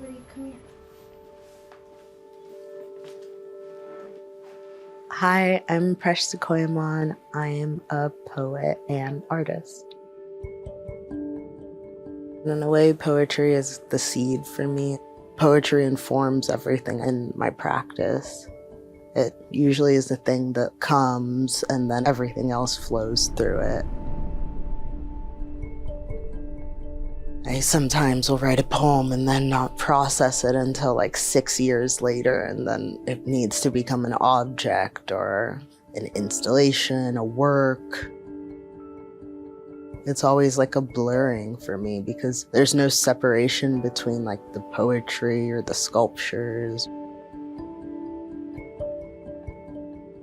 Rodrigo, come here. Hi, I'm Precious Okoyomon. I am a poet and artist. In a way, poetry is the seed for me. Poetry informs everything in my practice. It usually is the thing that comes and then everything else flows through it. I sometimes will write a poem and then not process it until like 6 years later, and then it needs to become an object or an installation, a work. It's always like a blurring for me because there's no separation between like the poetry or the sculptures.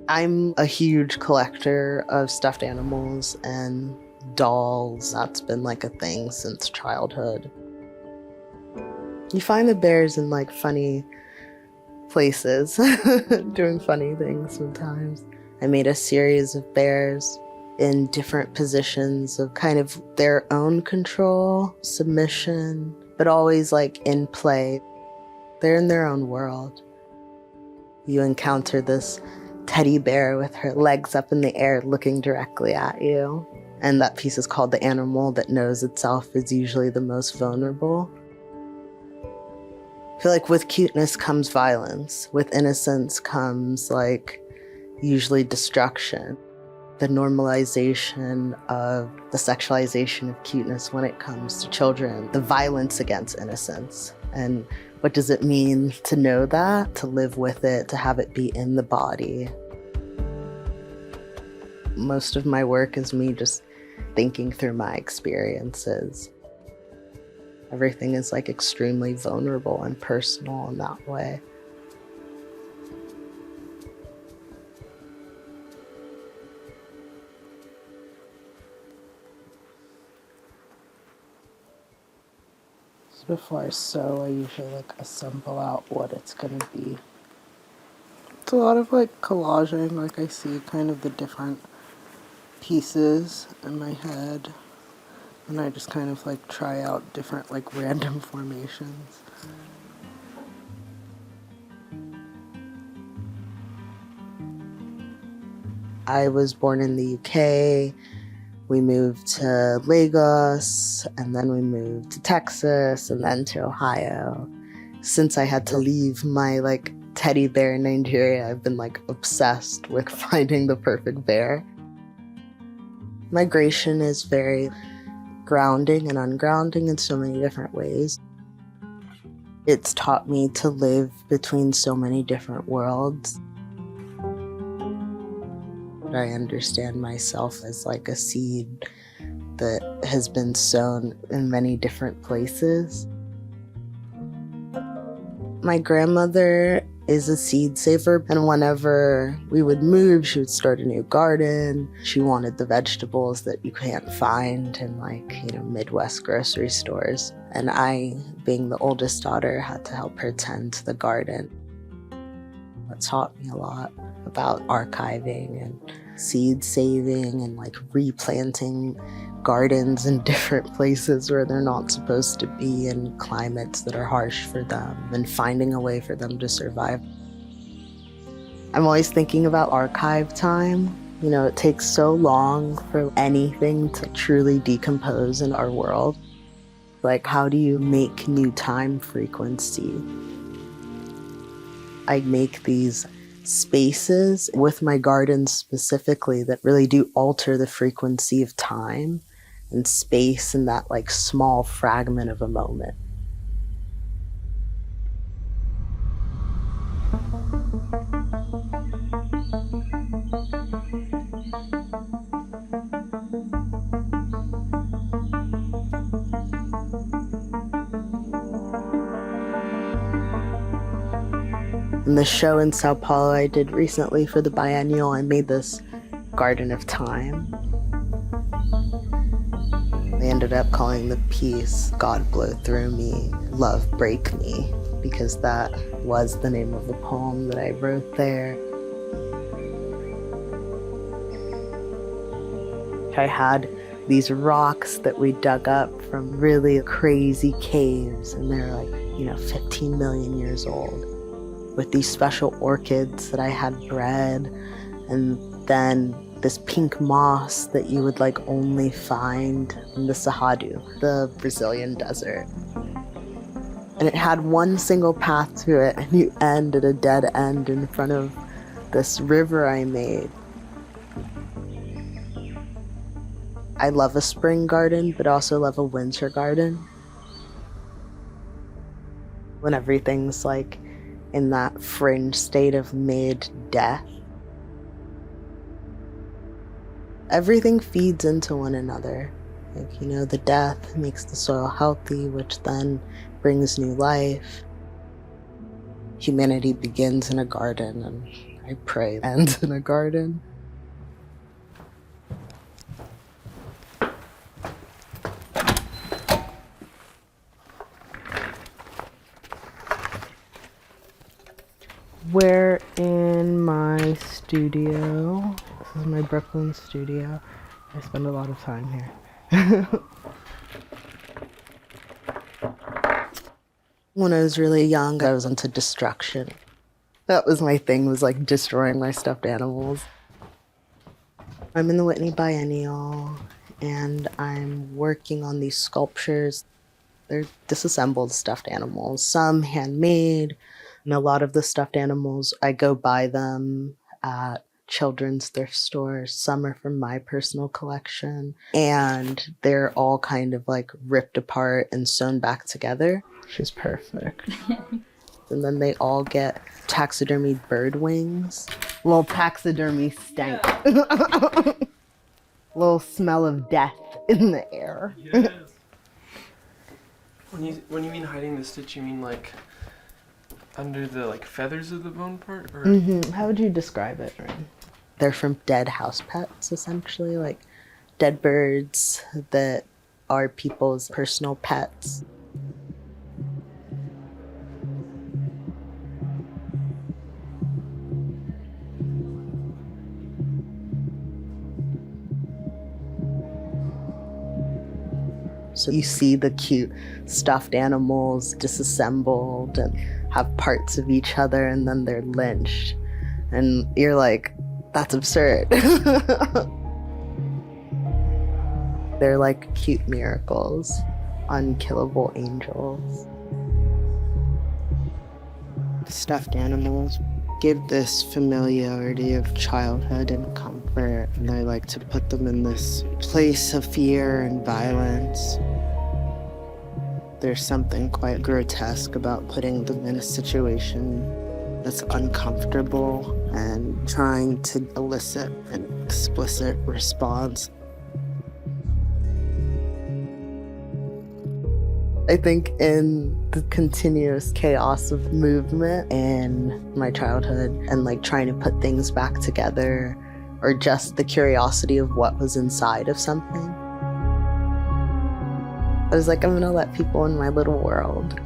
I'm a huge collector of stuffed animals and dolls. That's been like a thing since childhood. You find the bears in like funny places, doing funny things sometimes. I made a series of bears in different positions of kind of their own control, submission, but always like in play. They're in their own world. You encounter this teddy bear with her legs up in the air looking directly at you. And that piece is called The Animal That Knows Itself is usually the most vulnerable. I feel like with cuteness comes violence. With innocence comes like usually destruction. The normalization of the sexualization of cuteness when it comes to children. The violence against innocence. And what does it mean to know that, to live with it, to have it be in the body? Most of my work is me just thinking through my experiences. Everything is like extremely vulnerable and personal in that way. So before I sew, I usually like assemble out what it's gonna be. It's a lot of like collaging, like I see kind of the different pieces in my head, and I just kind of like try out different like random formations. I was born in the UK. We moved to Lagos, and then we moved to Texas, and then to Ohio. Since I had to leave my like teddy bear in Nigeria, I've been like obsessed with finding the perfect bear. Migration is very grounding and ungrounding in so many different ways. It's taught me to live between so many different worlds. I understand myself as like a seed that has been sown in many different places. My grandmother is a seed saver, and whenever we would move, she would start a new garden. She wanted the vegetables that you can't find in like, Midwest grocery stores. And I, being the oldest daughter, had to help her tend to the garden. It taught me a lot about archiving and seed saving and like replanting gardens in different places where they're not supposed to be, in climates that are harsh for them, and finding a way for them to survive. I'm always thinking about archive time. It takes so long for anything to truly decompose in our world. Like, how do you make new time frequency? I make these spaces with my gardens specifically that really do alter the frequency of time and space in that like small fragment of a moment. In the show in São Paulo I did recently for the Biennial, I made this garden of time. They ended up calling the piece God Blow Through Me, Love Break Me, because that was the name of the poem that I wrote there. I had these rocks that we dug up from really crazy caves, and they're like, 15 million years old, with these special orchids that I had bred, and then this pink moss that you would like only find in the Cerrado, the Brazilian desert. And it had one single path to it, and you end at a dead end in front of this river I made. I love a spring garden, but also love a winter garden. When everything's like in that fringe state of mid-death. Everything feeds into one another. Like, the death makes the soil healthy, which then brings new life. Humanity begins in a garden, and I pray ends in a garden. We're in my studio. This is my Brooklyn studio. I spend a lot of time here. When I was really young, I was into destruction. That was my thing, was like destroying my stuffed animals. I'm in the Whitney Biennial, and I'm working on these sculptures. They're disassembled stuffed animals, some handmade. And a lot of the stuffed animals, I go buy them at children's thrift stores. Some are from my personal collection. And they're all kind of like ripped apart and sewn back together. She's perfect. And then they all get taxidermied bird wings. Little taxidermy stank. Little smell of death in the air. Yes. When you mean hiding the stitch, you mean like under the like feathers of the bone part? Or? Mm-hmm. How would you describe it, Ryan? They're from dead house pets, essentially, like dead birds that are people's personal pets. So you see the cute stuffed animals disassembled and have parts of each other, and then they're lynched. And you're like, that's absurd. They're like cute miracles, unkillable angels. Stuffed animals give this familiarity of childhood and comfort, and I like to put them in this place of fear and violence. There's something quite grotesque about putting them in a situation that's uncomfortable and trying to elicit an explicit response. I think in the continuous chaos of movement in my childhood and like trying to put things back together, or just the curiosity of what was inside of something, I was like, I'm gonna let people in my little world.